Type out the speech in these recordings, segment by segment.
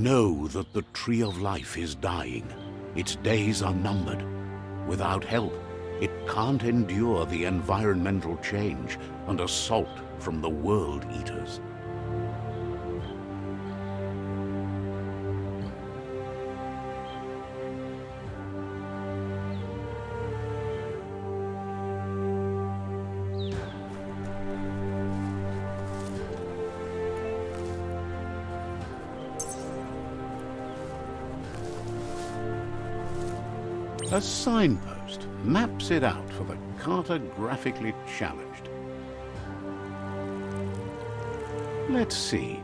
Know that the Tree of Life is dying. Its days are numbered. Without help, it can't endure the environmental change and assault from the World Eaters. A signpost maps it out for the cartographically challenged. Let's see.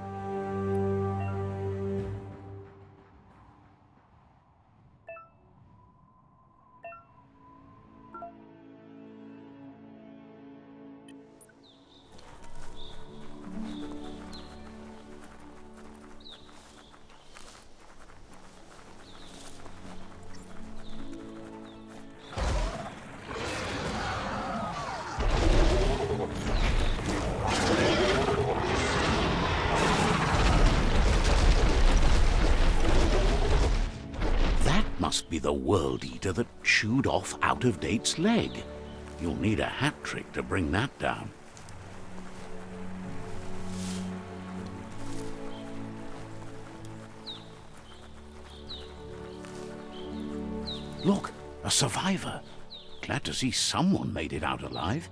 Must be the World Eater that chewed off Out-of-Date's leg. You'll need a hat trick to bring that down. Look, a survivor. Glad to see someone made it out alive.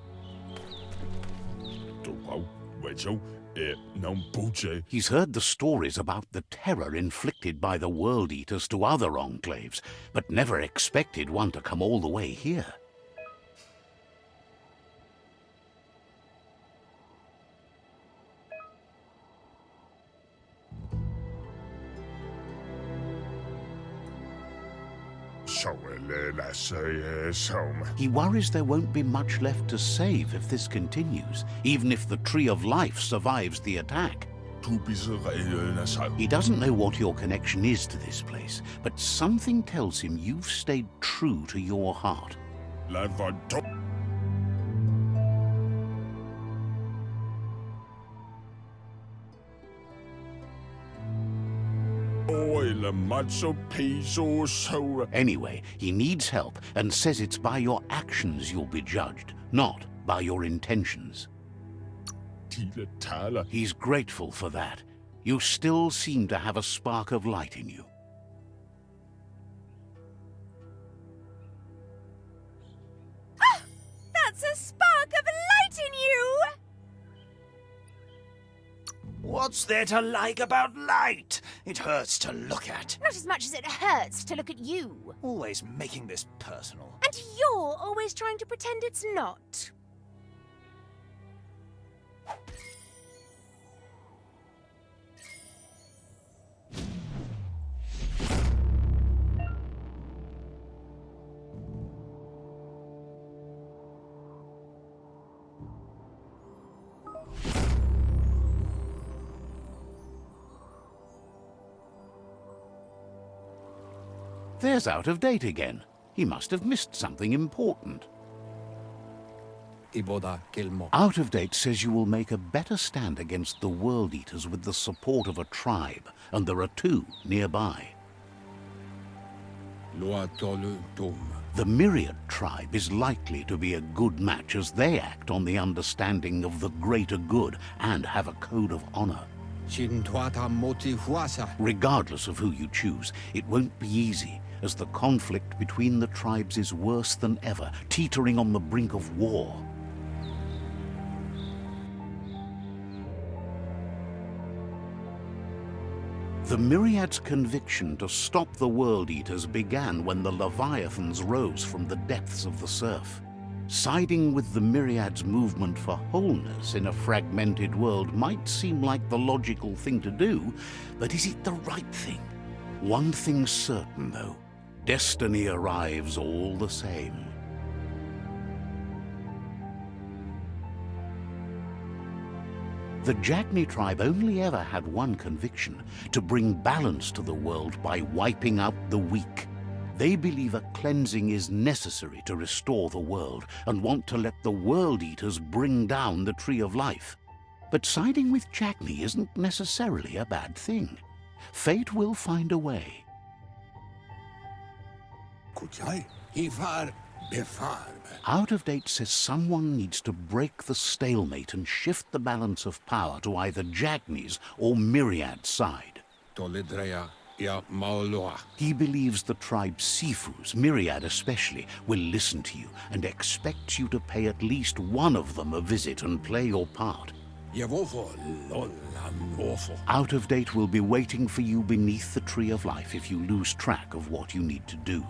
He's heard the stories about the terror inflicted by the World Eaters to other enclaves, but never expected one to come all the way here. He worries there won't be much left to save if this continues, even if the Tree of Life survives the attack. He doesn't know what your connection is to this place, but something tells him you've stayed true to your heart. Anyway, he needs help and says it's by your actions you'll be judged, not by your intentions. He's grateful for that. You still seem to have a spark of light in you. Ah! That's a spark of light in you! What's there to like about light? It hurts to look at. Not as much as it hurts to look at you. Always making this personal. And you're always trying to pretend it's not. There's Out-of-Date again. He must have missed something important. Out-of-Date says you will make a better stand against the World Eaters with the support of a tribe, and there are two nearby. The Myriad tribe is likely to be a good match as they act on the understanding of the greater good and have a code of honor. Regardless of who you choose, it won't be easy, as the conflict between the tribes is worse than ever, teetering on the brink of war. The Myriad's conviction to stop the World Eaters began when the Leviathans rose from the depths of the surf. Siding with the Myriad's movement for wholeness in a fragmented world might seem like the logical thing to do, but is it the right thing? One thing's certain, though. Destiny arrives all the same. The Jagni tribe only ever had one conviction: to bring balance to the world by wiping out the weak. They believe a cleansing is necessary to restore the world and want to let the World Eaters bring down the Tree of Life. But siding with Jagni isn't necessarily a bad thing. Fate will find a way. Out of Date says someone needs to break the stalemate and shift the balance of power to either Jagni's or Myriad's side. He believes the tribe Sifu's, Myriad especially, will listen to you and expects you to pay at least one of them a visit and play your part. Out of Date will be waiting for you beneath the Tree of Life if you lose track of what you need to do.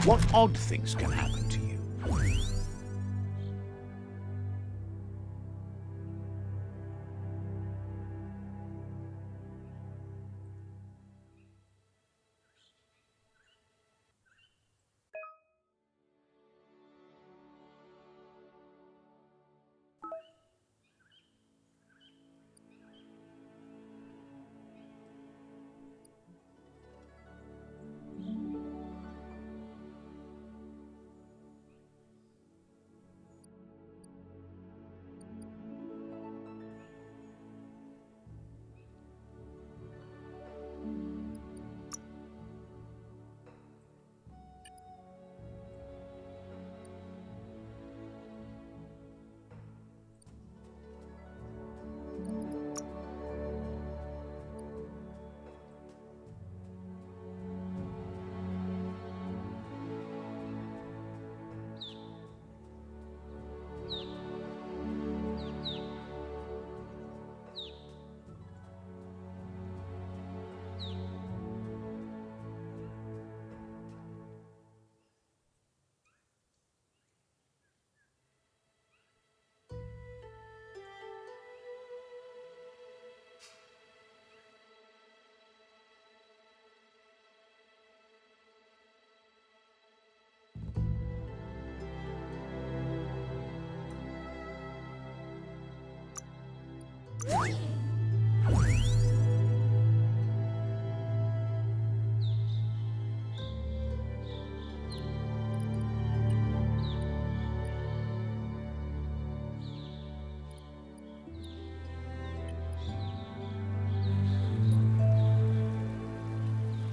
What odd things can happen to you?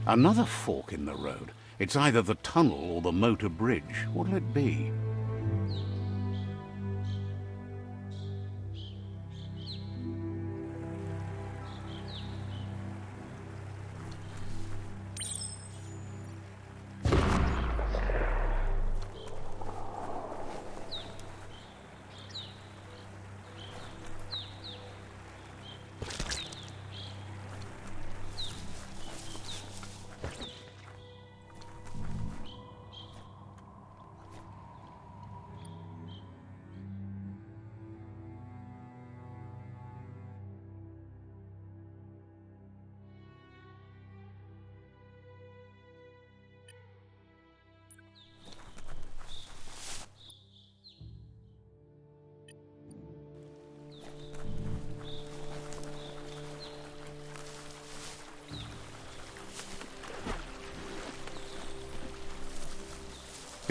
Another fork in the road. It's either the tunnel or the motor bridge. What'll it be?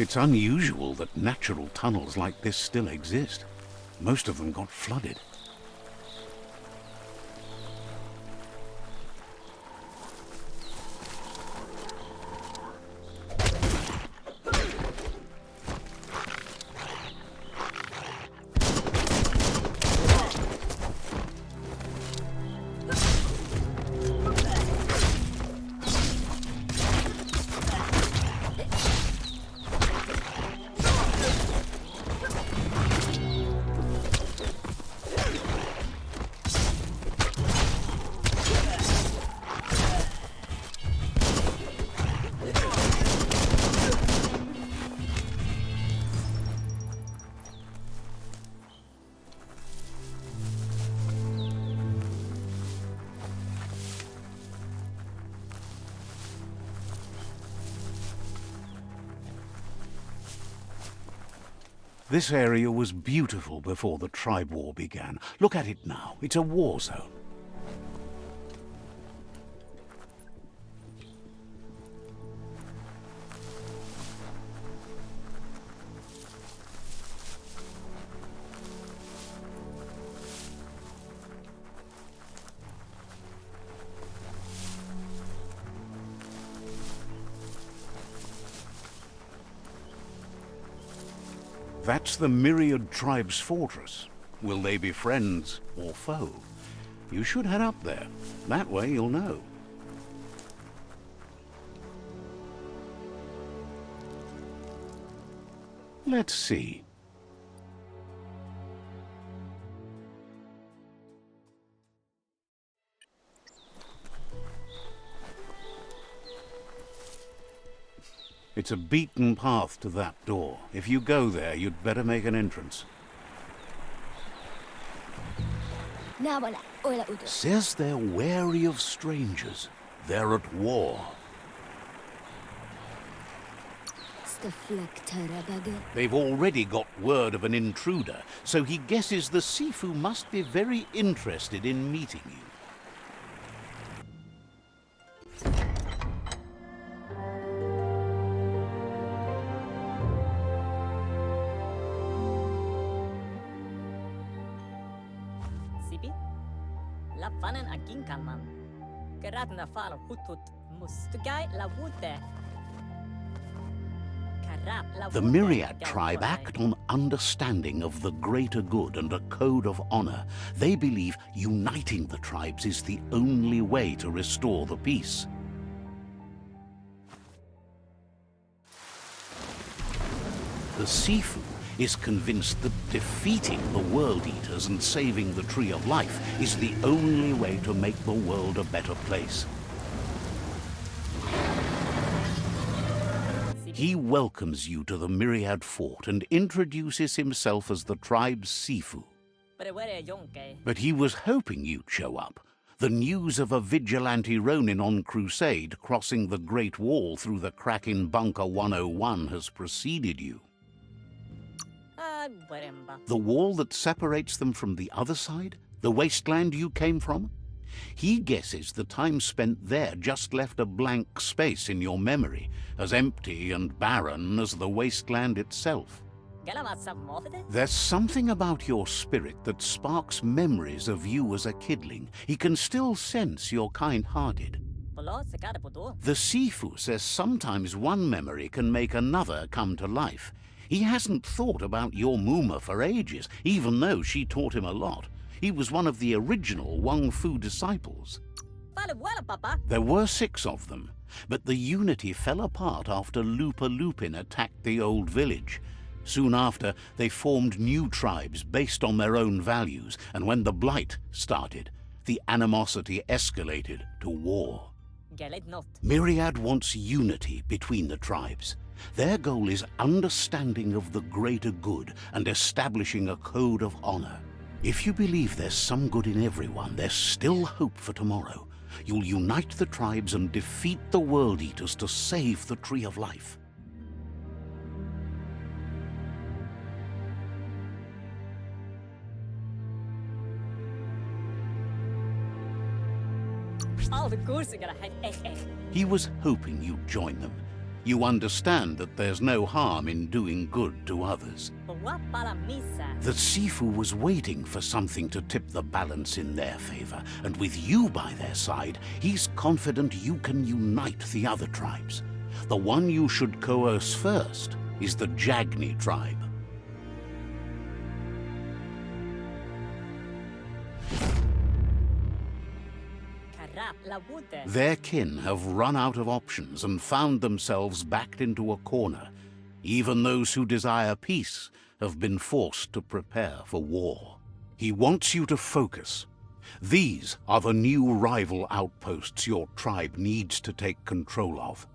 It's unusual that natural tunnels like this still exist. Most of them got flooded. This area was beautiful before the tribe war began. Look at it now. It's a war zone. That's the Myriad Tribe's fortress. Will they be friends or foe? You should head up there. That way you'll know. Let's see. It's a beaten path to that door. If you go there, you'd better make an entrance. Says they're wary of strangers. They're at war. They've already got word of an intruder, so he guesses the Sifu must be very interested in meeting you. The Myriad tribe act on understanding of the greater good and a code of honor. They believe uniting the tribes is the only way to restore the peace. The Sifu is convinced that defeating the World Eaters and saving the Tree of Life is the only way to make the world a better place. He welcomes you to the Myriad Fort and introduces himself as the tribe's Sifu. But he was hoping you'd show up. The news of a vigilante Ronin on crusade crossing the Great Wall through the crack in Bunker 101 has preceded you. The wall that separates them from the other side? The wasteland you came from? He guesses the time spent there just left a blank space in your memory, as empty and barren as the wasteland itself. There's something about your spirit that sparks memories of you as a kidling. He can still sense you're kind-hearted. The Sifu says sometimes one memory can make another come to life. He hasn't thought about your Muma for ages, even though she taught him a lot. He was one of the original Wang Fu disciples. There were 6 of them, but the unity fell apart after Lupa Lupin attacked the old village. Soon after, they formed new tribes based on their own values, and when the Blight started, the animosity escalated to war. Myriad wants unity between the tribes. Their goal is understanding of the greater good and establishing a code of honor. If you believe there's some good in everyone, there's still hope for tomorrow. You'll unite the tribes and defeat the World Eaters to save the Tree of Life. He was hoping you'd join them. You understand that there's no harm in doing good to others. The Sifu was waiting for something to tip the balance in their favor, and with you by their side, he's confident you can unite the other tribes. The one you should coerce first is the Jagni tribe. Their kin have run out of options and found themselves backed into a corner. Even those who desire peace have been forced to prepare for war. He wants you to focus. These are the new rival outposts your tribe needs to take control of.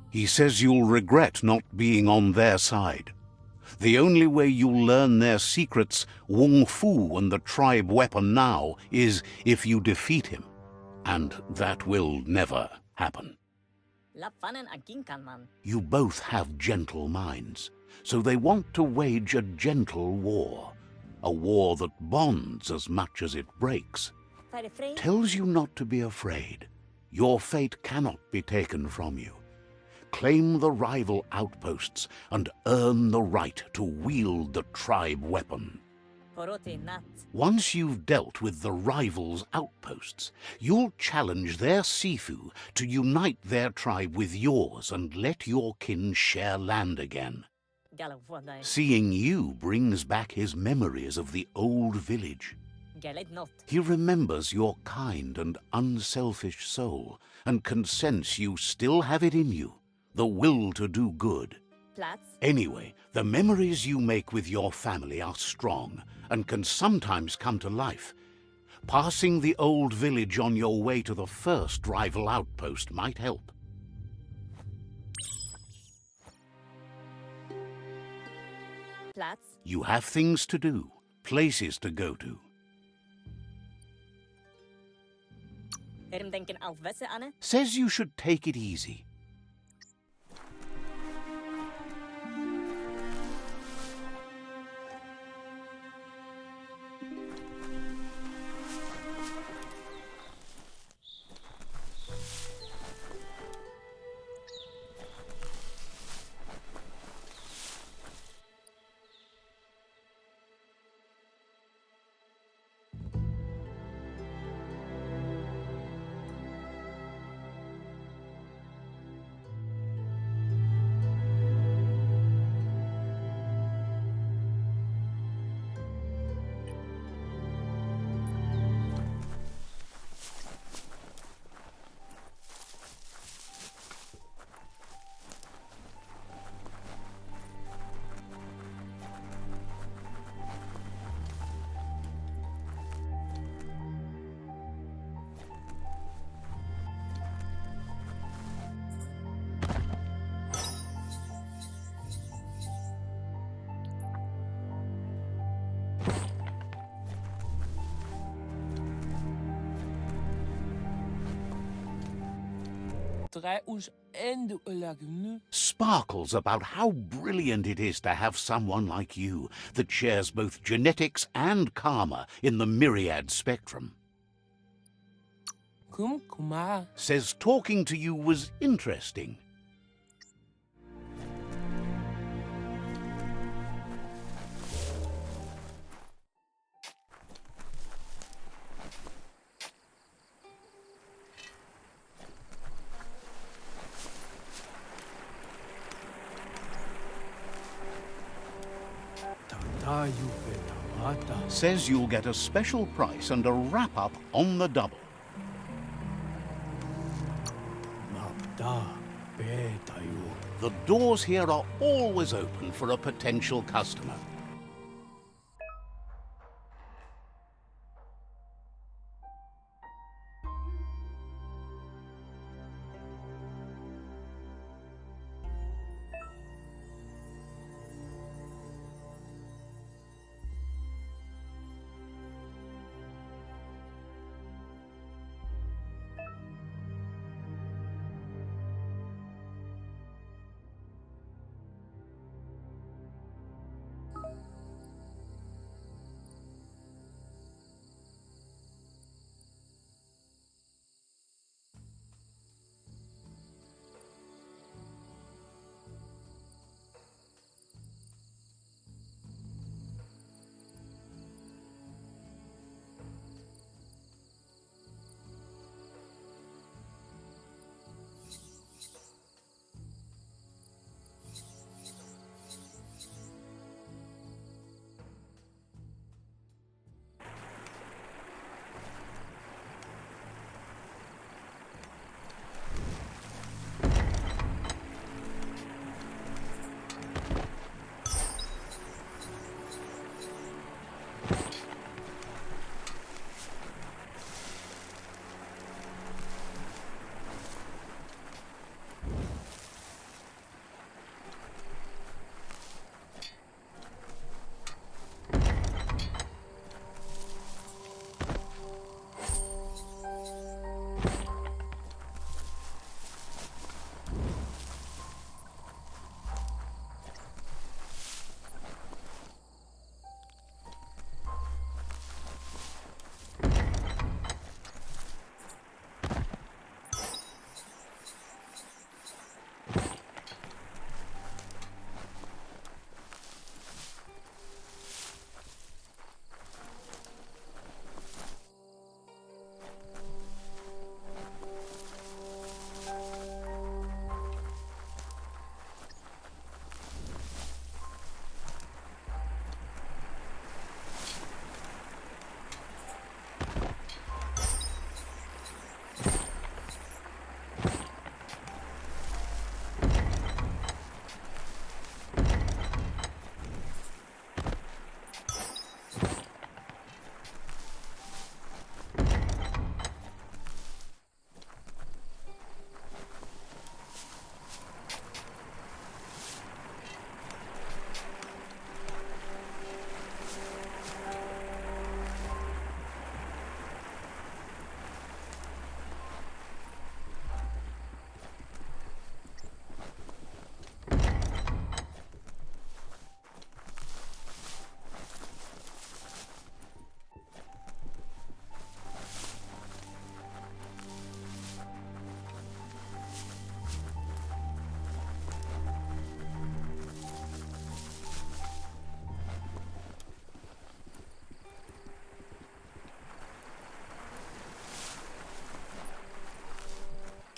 He says you'll regret not being on their side. The only way you'll learn their secrets, Wung Fu and the tribe weapon now, is if you defeat him. And that will never happen. You both have gentle minds, so they want to wage a gentle war. A war that bonds as much as it breaks. Tells you not to be afraid. Your fate cannot be taken from you. Claim the rival outposts and earn the right to wield the tribe weapon. Once you've dealt with the rivals' outposts, you'll challenge their Sifu to unite their tribe with yours and let your kin share land again. Seeing you brings back his memories of the old village. He remembers your kind and unselfish soul and can sense you still have it in you. The will to do good. Anyway, the memories you make with your family are strong and can sometimes come to life. Passing the old village on your way to the first rival outpost might help. You have things to do, places to go to. Says you should take it easy. Sparkles about how brilliant it is to have someone like you that shares both genetics and karma in the myriad spectrum. Says talking to you was interesting. Says you'll get a special price and a wrap-up on the double. The doors here are always open for a potential customer.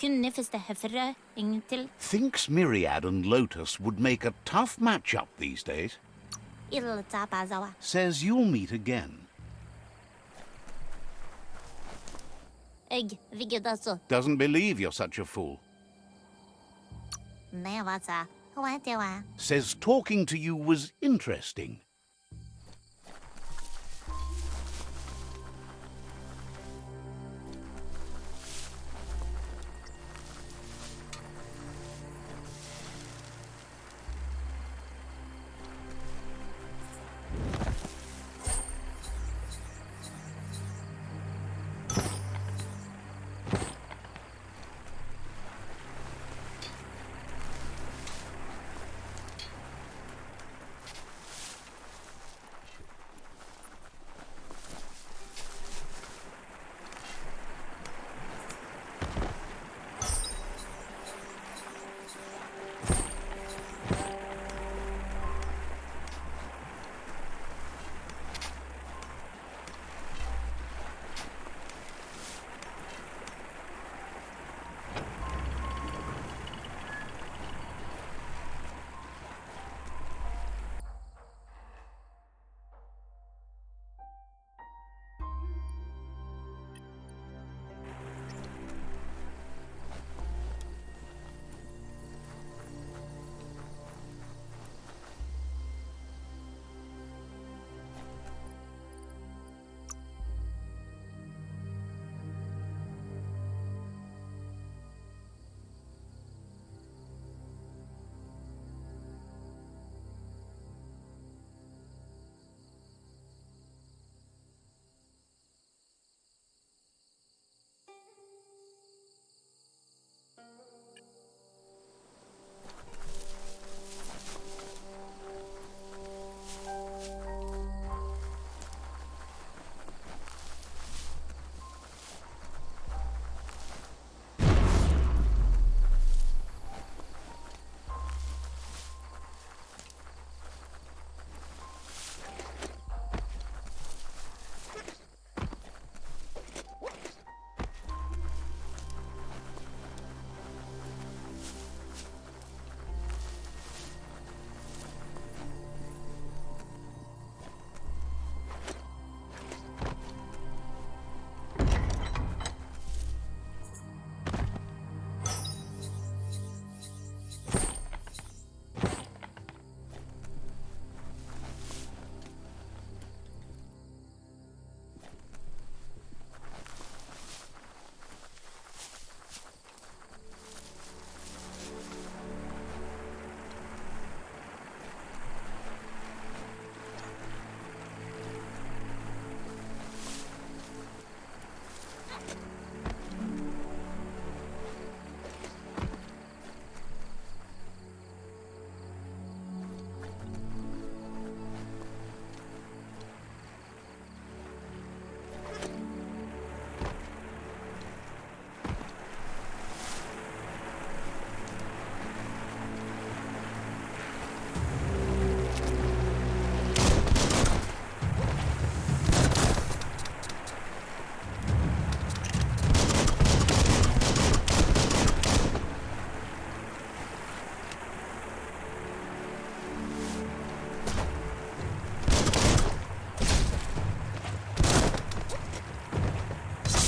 Kun nifeste hefere ingen til Thinks Myriad and Lotus would make a tough match-up these days. ilta bazawa. Says you'll meet again. Eg vigedaso. Doesn't believe you're such a fool. Ne wata. Watewa. Says talking to you was interesting.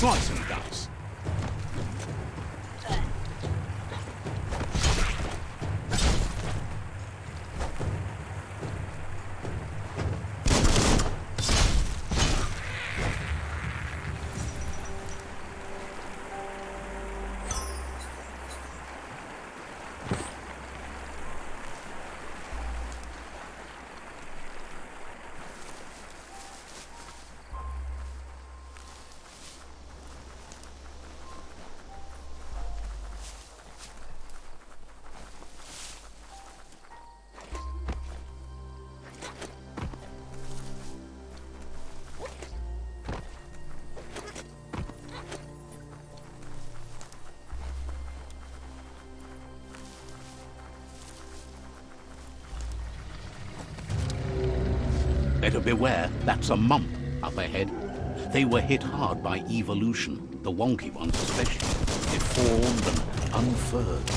Slice and dice. Better beware, that's a mump up ahead. They were hit hard by evolution, the wonky ones especially. deformed and unfurled.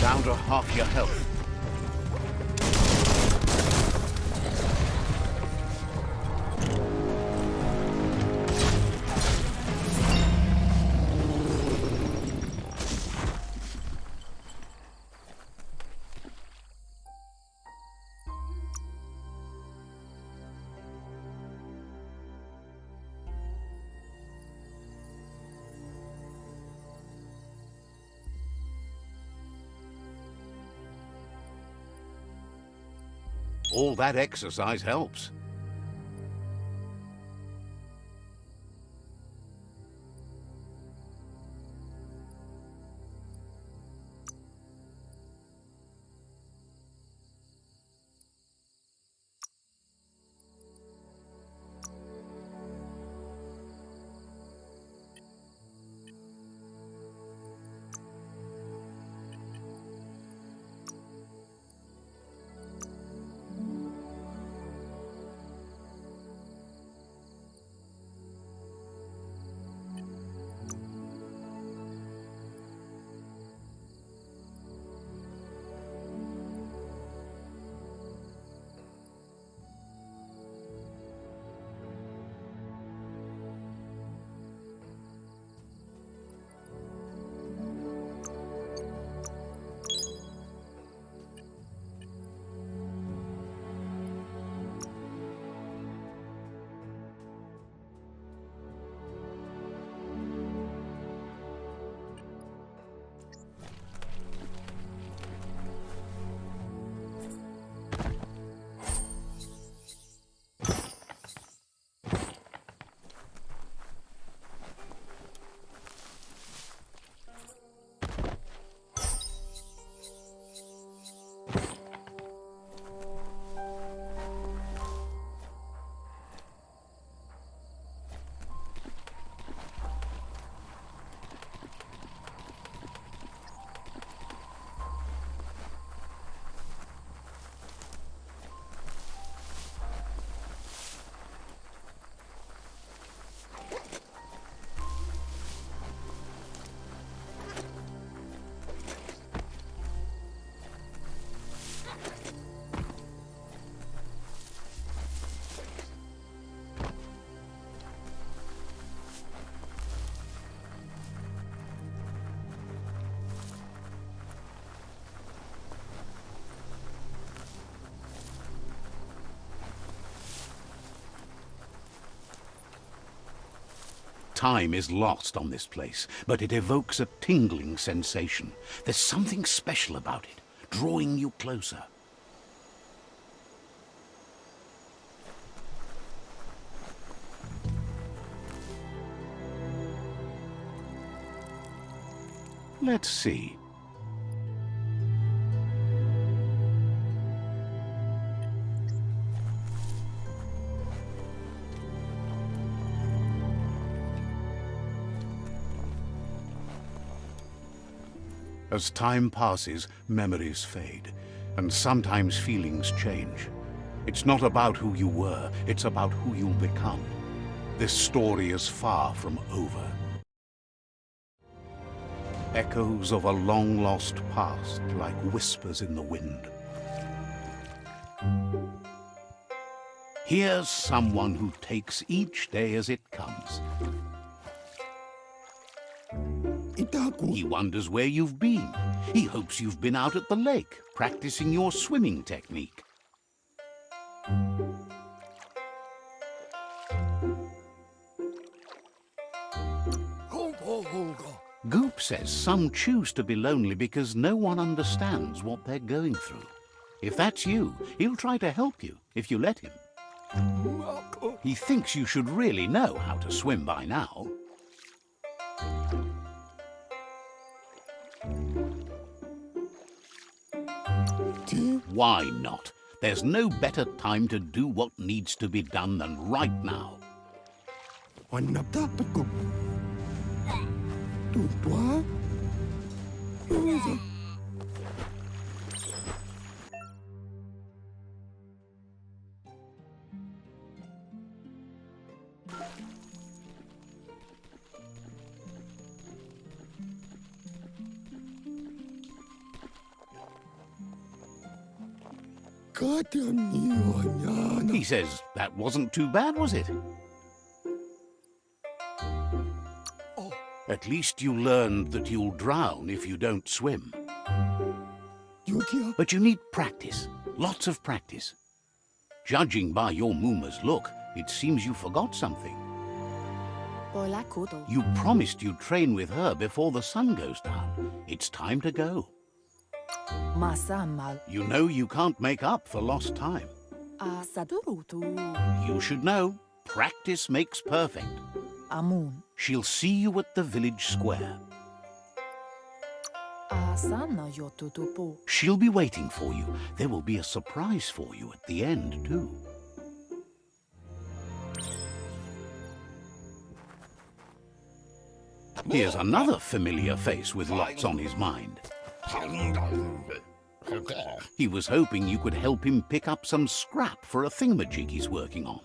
Down to half your health. All that exercise helps. Time is lost on this place, but it evokes a tingling sensation. There's something special about it, drawing you closer. Let's see. As time passes, memories fade, and sometimes feelings change. It's not about who you were, it's about who you'll become. This story is far from over. Echoes of a long-lost past, like whispers in the wind. Here's someone who takes each day as it comes. He wonders where you've been. He hopes you've been out at the lake, practicing your swimming technique. Goop says some choose to be lonely because no one understands what they're going through. If that's you, he'll try to help you if you let him. He thinks you should really know how to swim by now. Why not? There's no better time to do what needs to be done than right now. He says that wasn't too bad, was it? At least you learned that you'll drown if you don't swim. But you need practice, lots of practice. Judging by your Mooma's look, it seems you forgot something. You promised you'd train with her before the sun goes down. It's time to go. You know you can't make up for lost time. You should know, practice makes perfect. She'll see you at the village square. She'll be waiting for you. There will be a surprise for you at the end, too. Here's another familiar face with lots on his mind. He was hoping you could help him pick up some scrap for a thingamajig he's working on.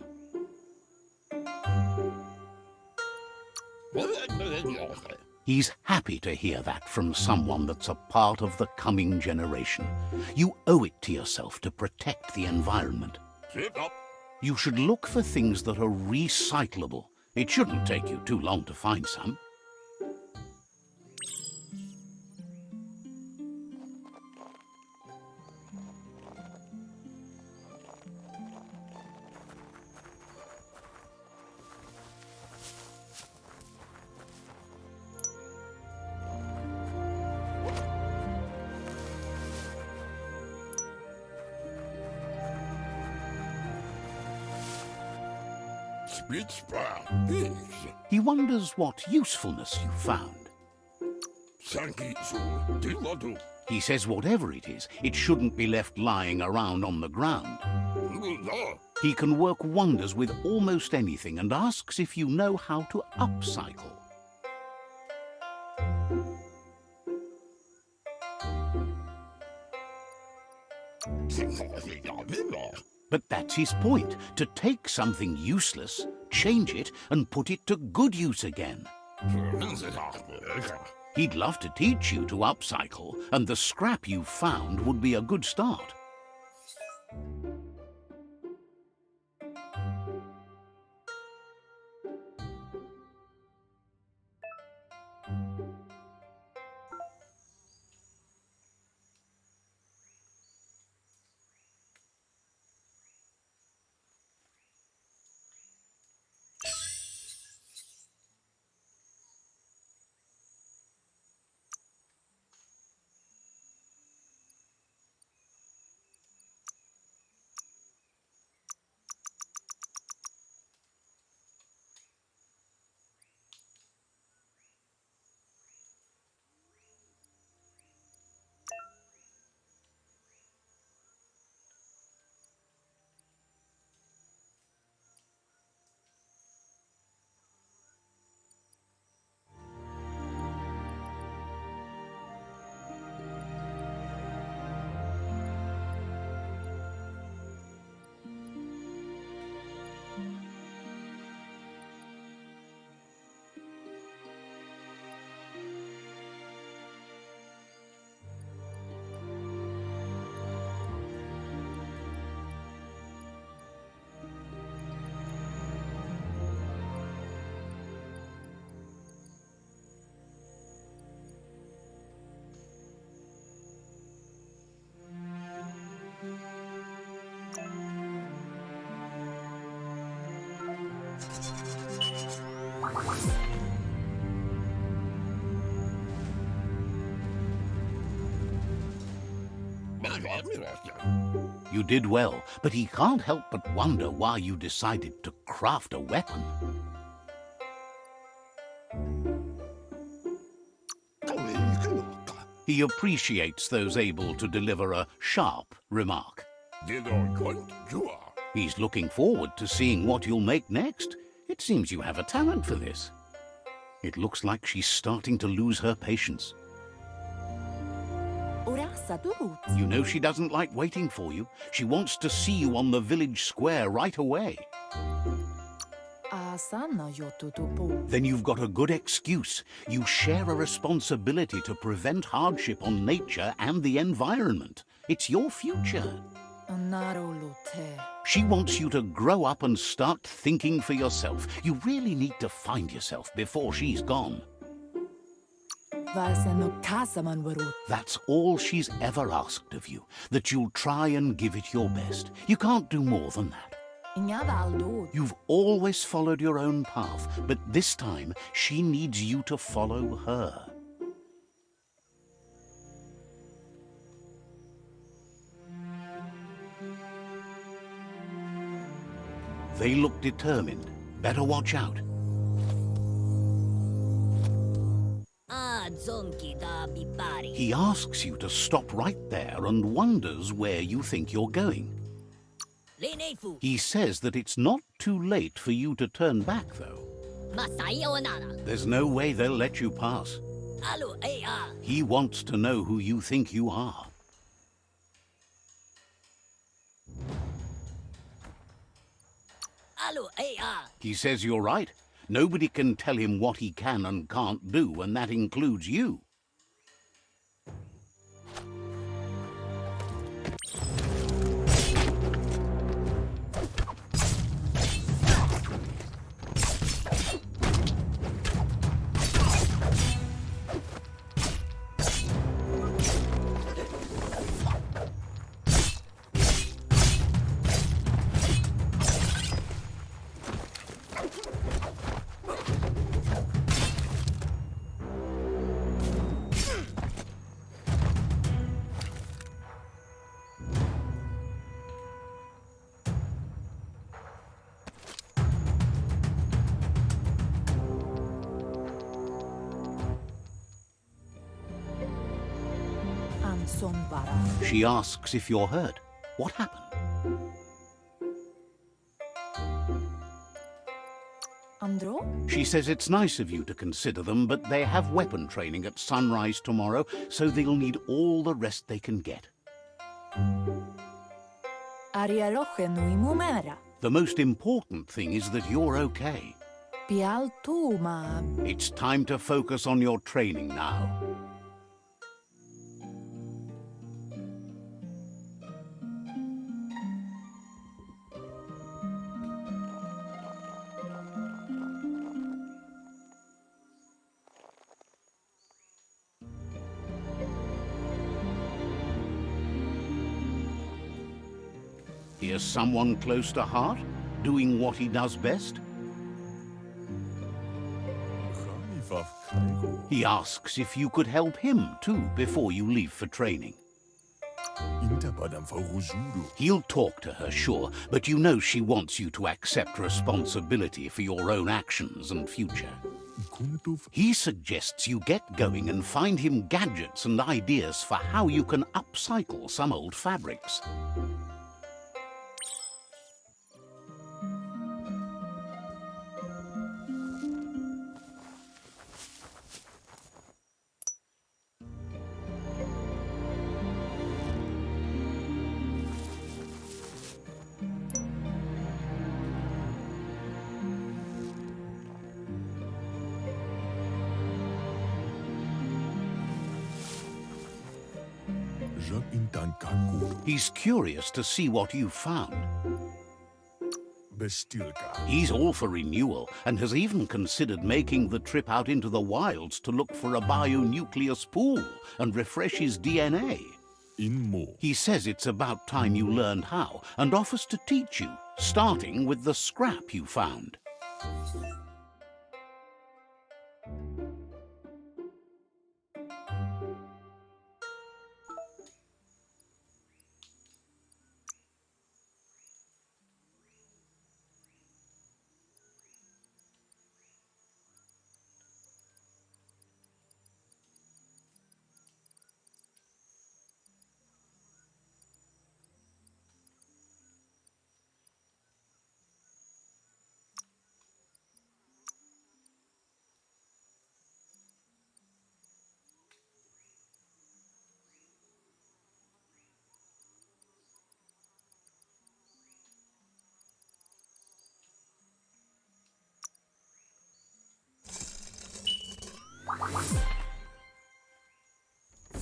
He's happy to hear that from someone that's a part of the coming generation. You owe it to yourself to protect the environment. You should look for things that are recyclable. It shouldn't take you too long to find some. He wonders what usefulness you found. He says whatever it is, it shouldn't be left lying around on the ground. He can work wonders with almost anything and asks if you know how to upcycle. But that's his point, to take something useless, change it, and put it to good use again. He'd love to teach you to upcycle, and the scrap you found would be a good start. You did well, but he can't help but wonder why you decided to craft a weapon. He appreciates those able to deliver a sharp remark. He's looking forward to seeing what you'll make next. It seems you have a talent for this. It looks like she's starting to lose her patience. You know she doesn't like waiting for you. She wants to see you on the village square right away. Then you've got a good excuse. You share a responsibility to prevent hardship on nature and the environment. It's your future. She wants you to grow up and start thinking for yourself. You really need to find yourself before she's gone. That's all she's ever asked of you, that you'll try and give it your best. You can't do more than that. You've always followed your own path, but this time she needs you to follow her. They look determined. Better watch out. He asks you to stop right there and wonders where you think you're going. He says that it's not too late for you to turn back, though. There's no way they'll let you pass. He wants to know who you think you are. He says you're right. Nobody can tell him what he can and can't do, and that includes you. She asks if you're hurt. What happened? She says it's nice of you to consider them, but they have weapon training at sunrise tomorrow, so they'll need all the rest they can get. The most important thing is that you're okay. It's time to focus on your training now. Here's someone close to heart, doing what he does best. He asks if you could help him too before you leave for training. He'll talk to her, sure, but you know she wants you to accept responsibility for your own actions and future. He suggests you get going and find him gadgets and ideas for how you can upcycle some old fabrics. He's curious to see what you've found. He's all for renewal and has even considered making the trip out into the wilds to look for a bionucleus pool and refresh his DNA. He says it's about time you learned how and offers to teach you, starting with the scrap you found.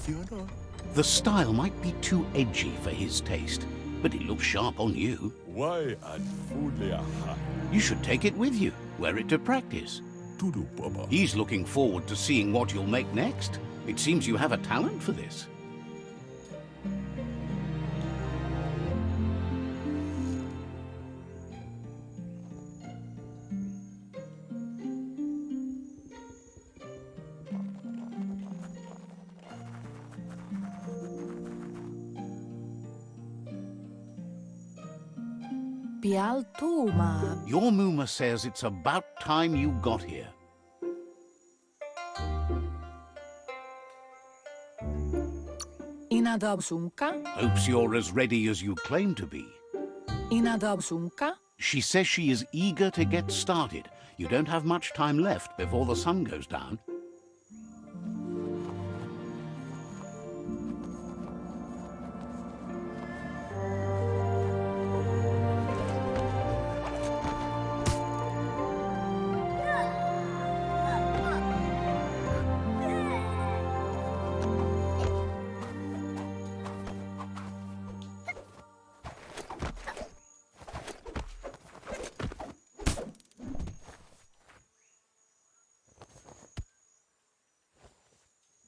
funciona. The style might be too edgy for his taste, but it looks sharp on you. Why ad fuleaha? You should take it with you, wear it to practice. Tudu baba. He's looking forward to seeing what you'll make next. It seems you have a talent for this. Pialtuma. Your Muma says it's about time you got here. Inadabsunka. Hopes you're as ready as you claim to be. Inadabsunka. She says she is eager to get started. You don't have much time left before the sun goes down.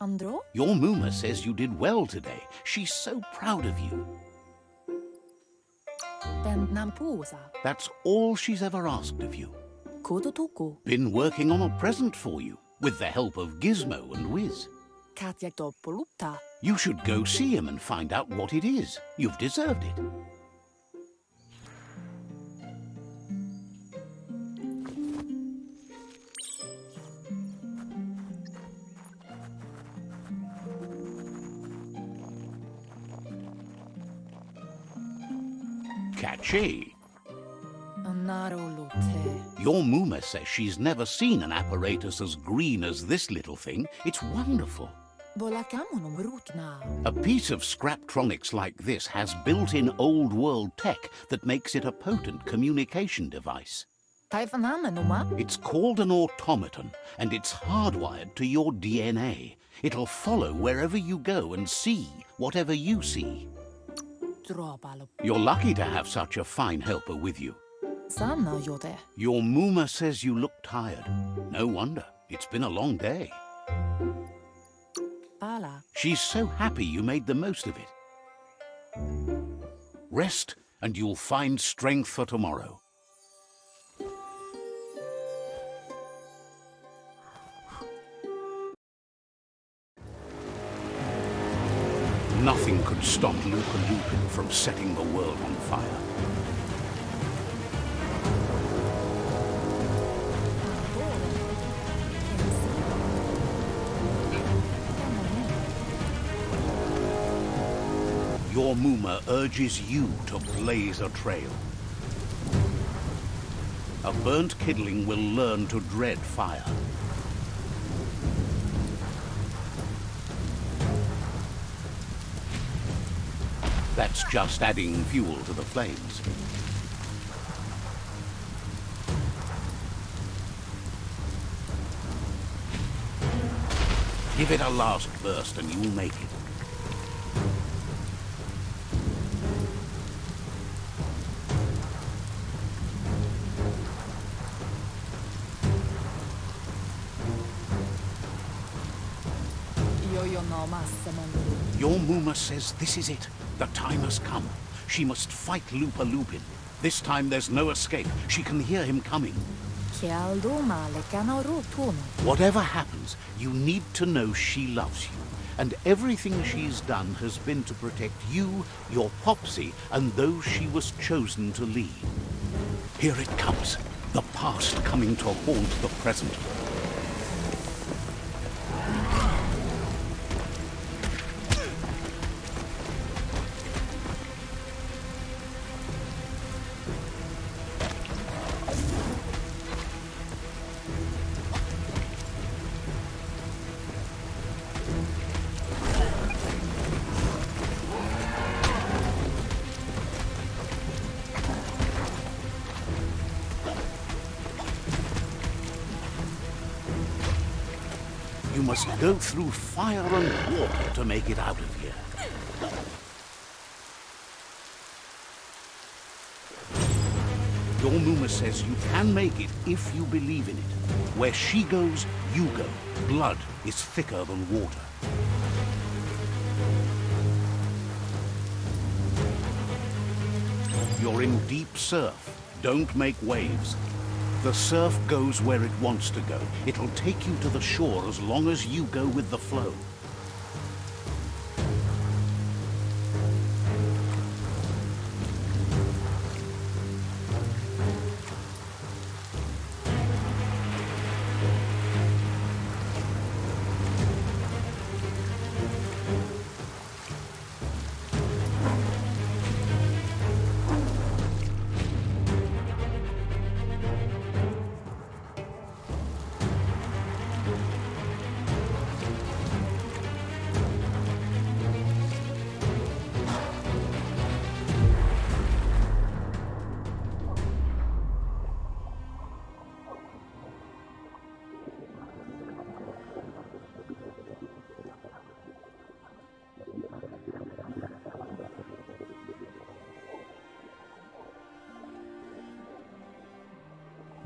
Andro. Your Muma says you did well today. She's so proud of you. Tennampuusa. That's all she's ever asked of you. Kudutuku. Been working on a present for you, with the help of Gizmo and Wiz. Katjaktopulutta. You should go see him and find out what it is. You've deserved it. Catchy. Narolute. Your Muma says she's never seen an apparatus as green as this little thing. It's wonderful. Volakamunum rutna. A piece of Scraptronics like this has built-in old-world tech that makes it a potent communication device. Taifanamenuma. It's called an automaton, and it's hardwired to your DNA. It'll follow wherever you go and see whatever you see. Dropalu. You're lucky to have such a fine helper with you. Sana jote. Your Muma says you look tired. No wonder. It's been a long day. Pala. She's so happy you made the most of it. Rest, and you'll find strength for tomorrow. Nothing could stop Lupa Lupin from setting the world on fire. Your Muma urges you to blaze a trail. A burnt kidling will learn to dread fire. That's just adding fuel to the flames. Give it a last burst and you'll make it. Your Muma says this is it. The time has come. She must fight Lupa Lupin. This time there's no escape. She can hear him coming. Whatever happens, you need to know she loves you. And everything she's done has been to protect you, your Popsy, and those she was chosen to lead. Here it comes. The past coming to haunt the present. must go through fire and water to make it out of here. Your Muma says you can make it if you believe in it. Where she goes, you go. Blood is thicker than water. You're in deep surf. Don't make waves. The surf goes where it wants to go. It'll take you to the shore as long as you go with the flow.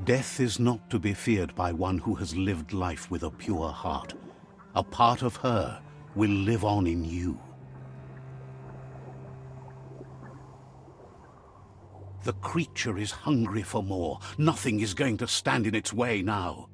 Death is not to be feared by one who has lived life with a pure heart. A part of her will live on in you. The creature is hungry for more. Nothing is going to stand in its way now.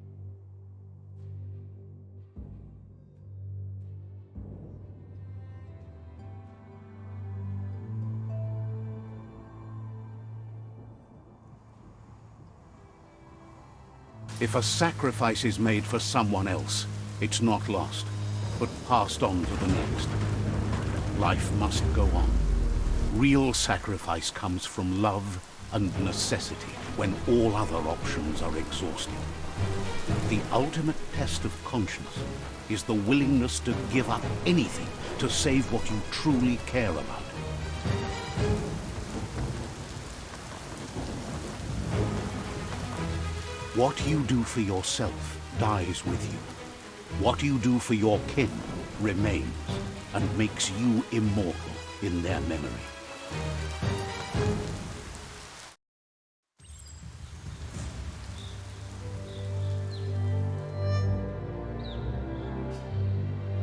If a sacrifice is made for someone else, it's not lost, but passed on to the next. Life must go on. Real sacrifice comes from love and necessity when all other options are exhausted. The ultimate test of conscience is the willingness to give up anything to save what you truly care about. What you do for yourself dies with you. What you do for your kin remains and makes you immortal in their memory.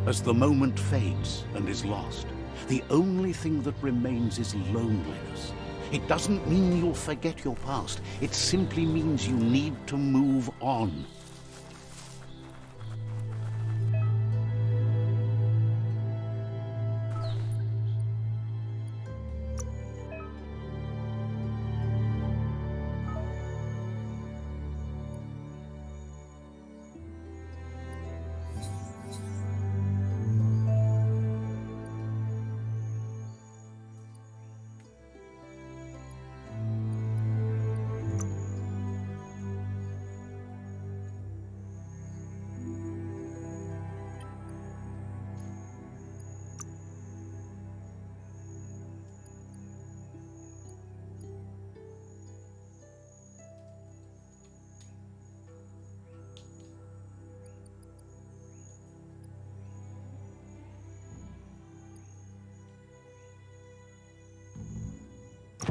As the moment fades and is lost, the only thing that remains is loneliness. It doesn't mean you'll forget your past. It simply means you need to move on.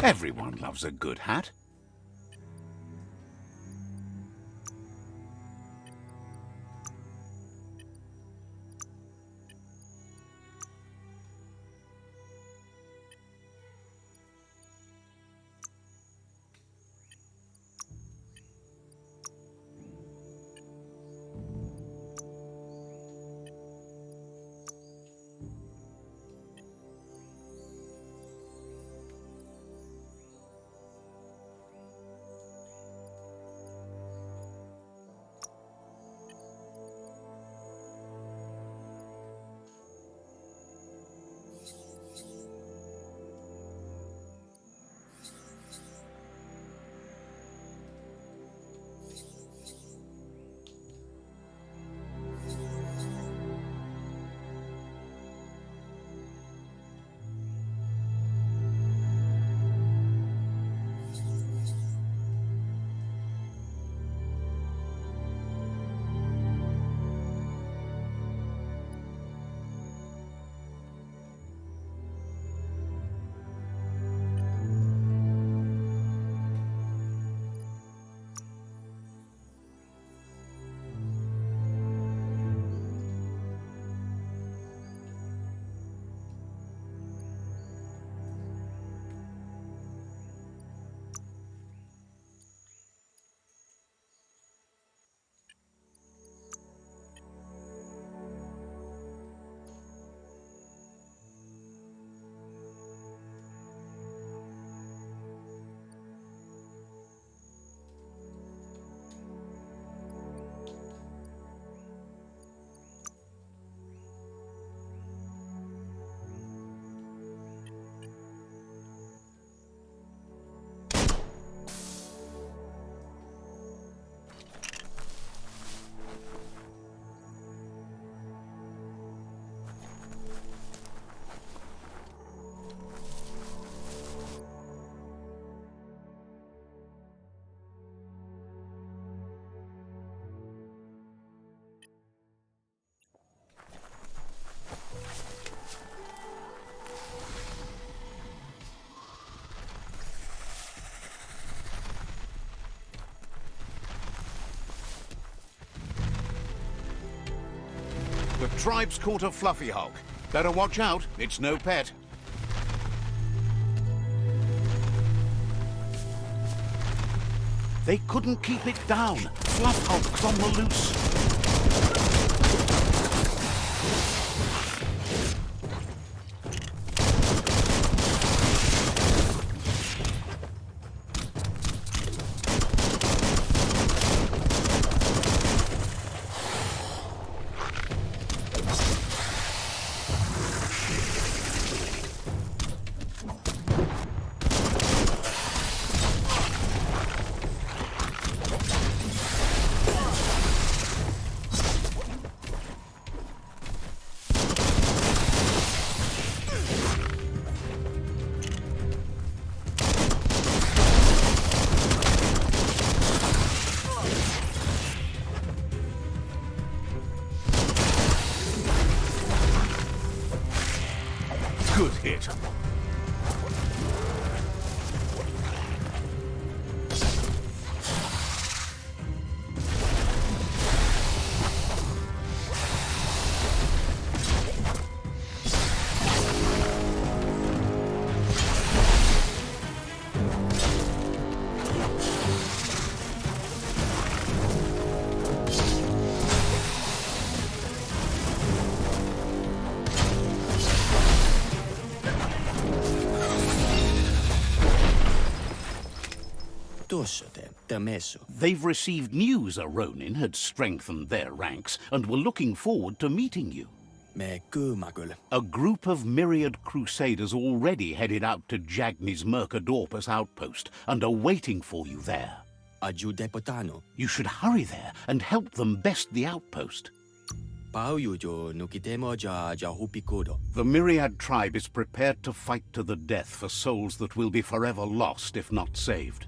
Everyone loves a good hat. tribe's caught a fluffy hulk. Better watch out, it's no pet. They couldn't keep it down. Fluff hulk's on the loose. Good hit. They've received news a Ronin had strengthened their ranks and were looking forward to meeting you. A group of myriad crusaders already headed out to Jagni's Mercadorpus outpost and are waiting for you there. You should hurry there and help them best the outpost. The Myriad tribe is prepared to fight to the death for souls that will be forever lost if not saved.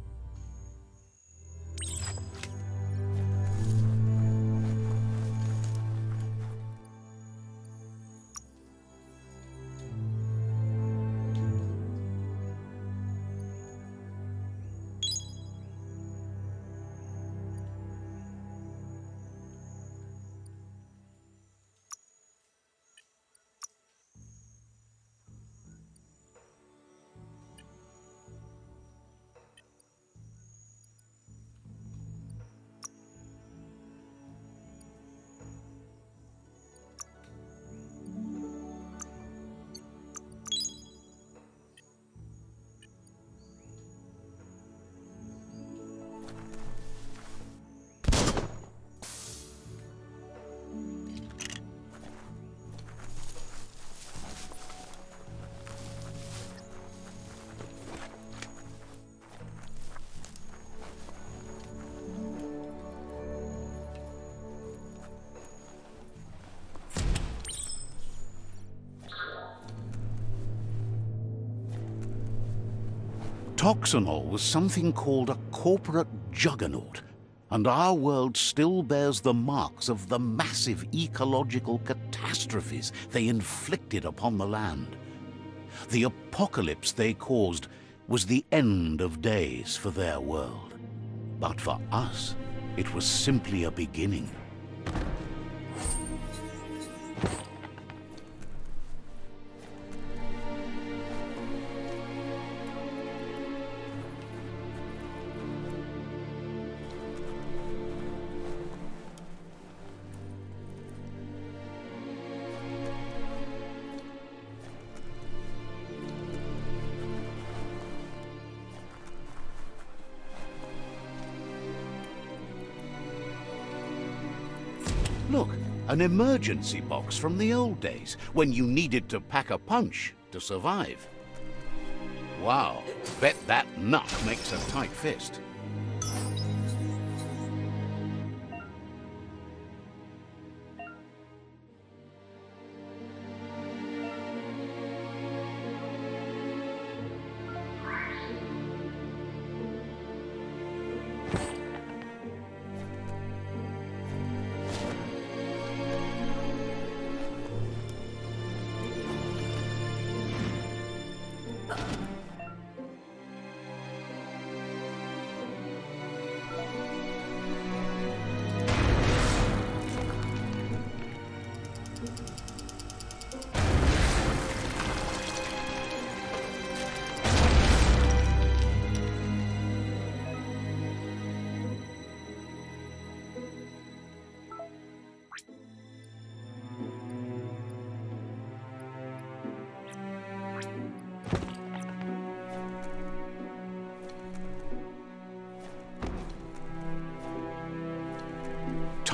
Toxanol was something called a corporate juggernaut, and our world still bears the marks of the massive ecological catastrophes they inflicted upon the land. The apocalypse they caused was the end of days for their world. But for us, it was simply a beginning. Look, an emergency box from the old days, when you needed to pack a punch to survive. Wow, bet that nut makes a tight fist.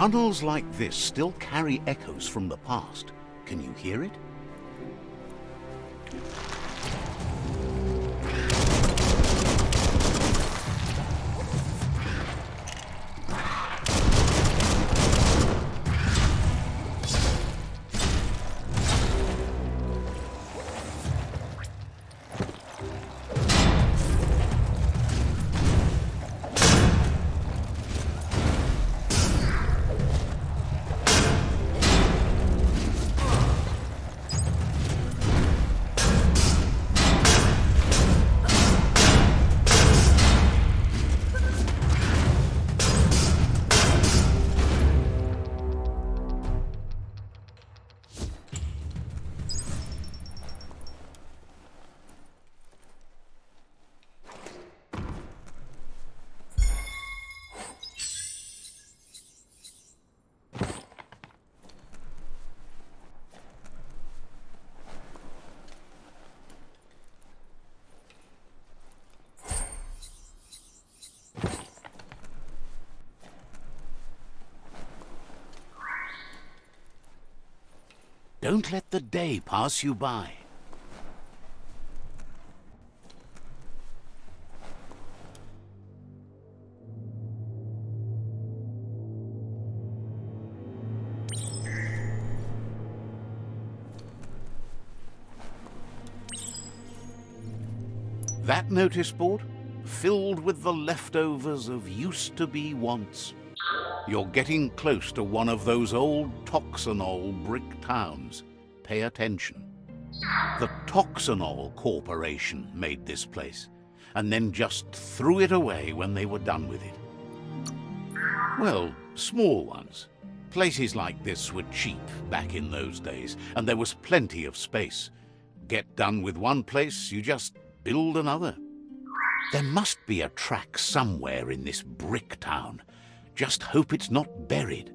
Tunnels like this still carry echoes from the past. Can you hear it? Don't let the day pass you by. That notice board? Filled with the leftovers of used-to-be wants. You're getting close to one of those old Toxanol brick towns. Pay attention. The Toxanol Corporation made this place, and then just threw it away when they were done with it. Well, small ones. Places like this were cheap back in those days, and there was plenty of space. Get done with one place, you just build another. There must be a track somewhere in this brick town. Just hope it's not buried.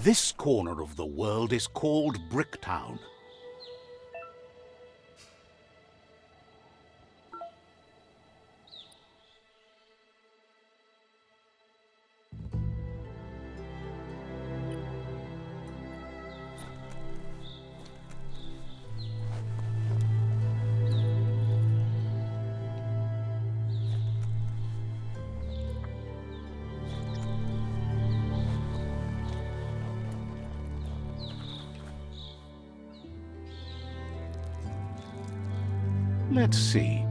This corner of the world is called Bricktown. Let's see.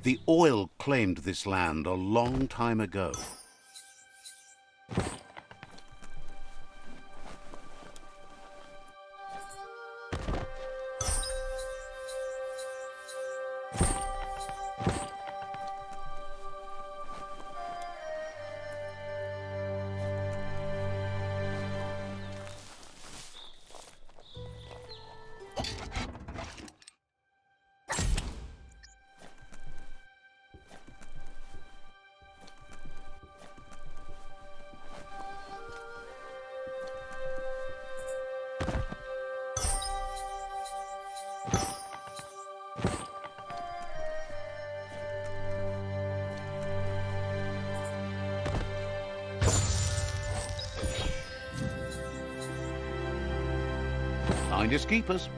The oil claimed this land a long time ago. Finders keepers.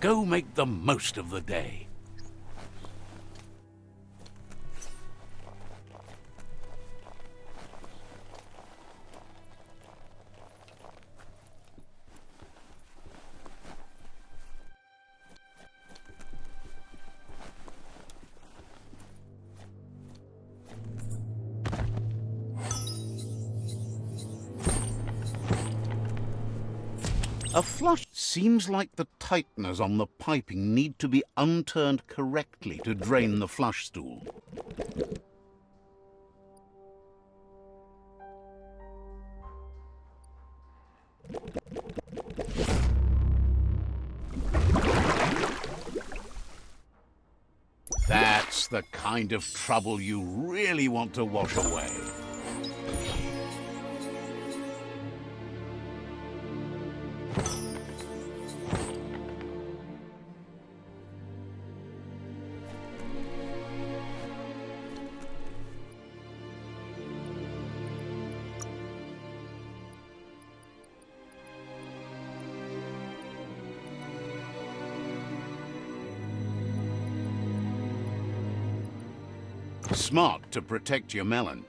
Go make the most of the day. A flush seems like the tighteners on the piping need to be unturned correctly to drain the flush stool. That's the kind of trouble you really want to wash away. Smart to protect your melon.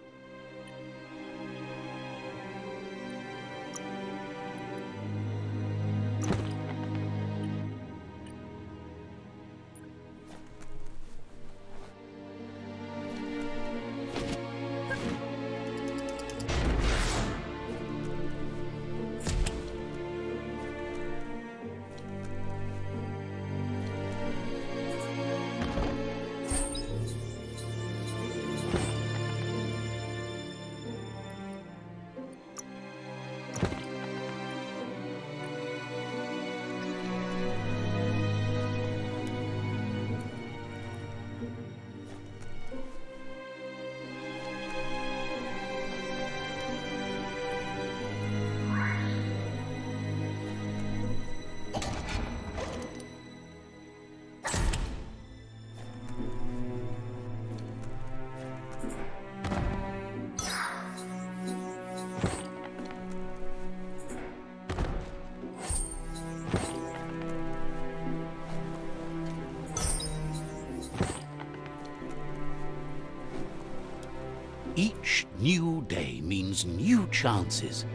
Each new day means new chances.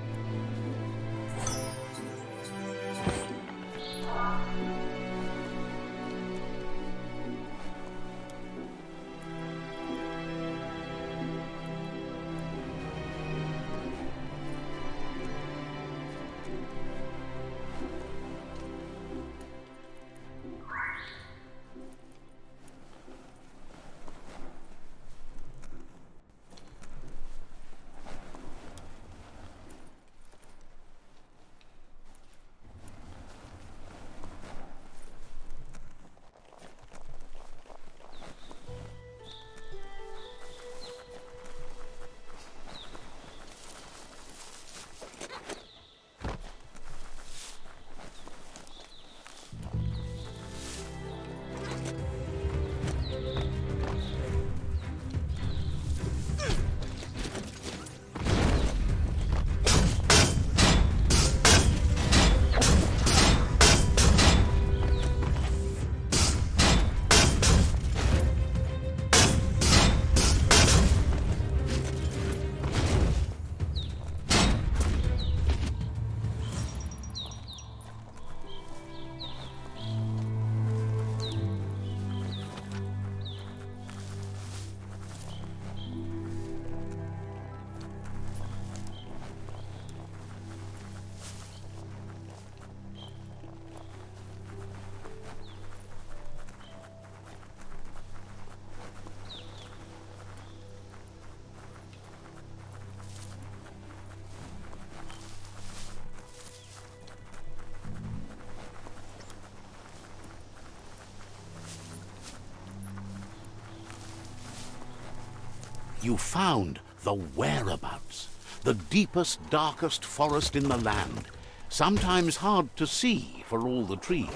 You found the whereabouts, the deepest, darkest forest in the land, sometimes hard to see for all the trees.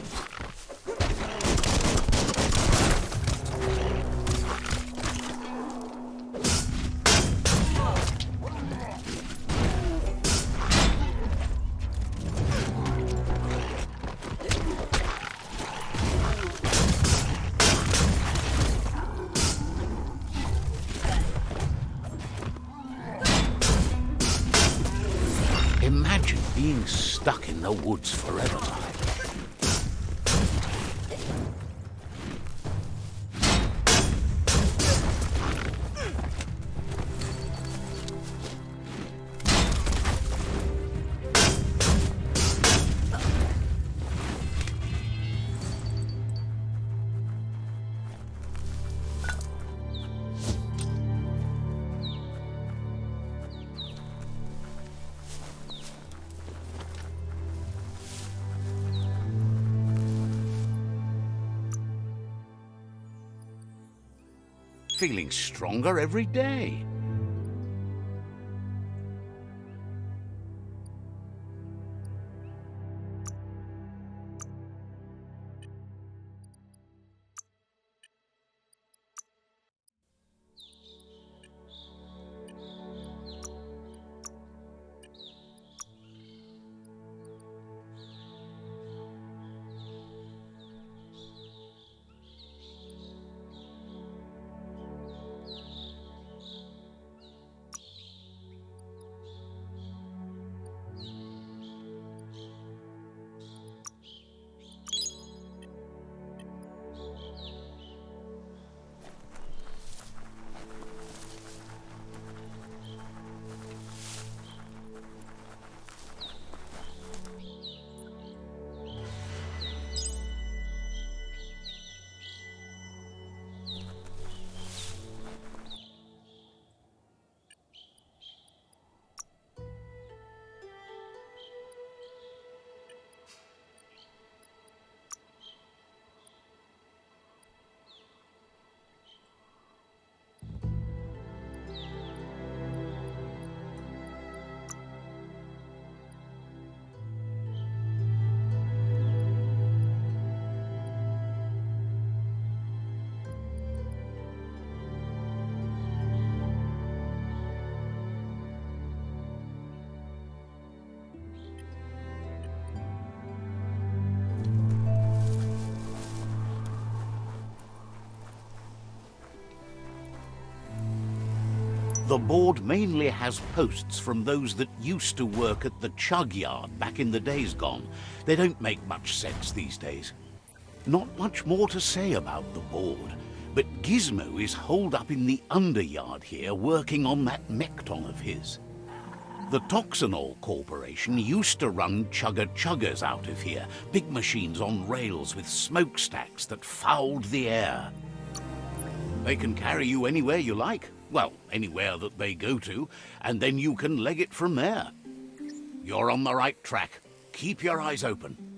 the woods forever time. Feeling stronger every day. The board mainly has posts from those that used to work at the chug yard back in the days gone. They don't make much sense these days. Not much more to say about the board, but Gizmo is holed up in the underyard here working on that Mekton of his. The Toxanol Corporation used to run chugger-chuggers out of here, big machines on rails with smokestacks that fouled the air. They can carry you anywhere you like. Well, anywhere that they go to, and then you can leg it from there. You're on the right track. Keep your eyes open.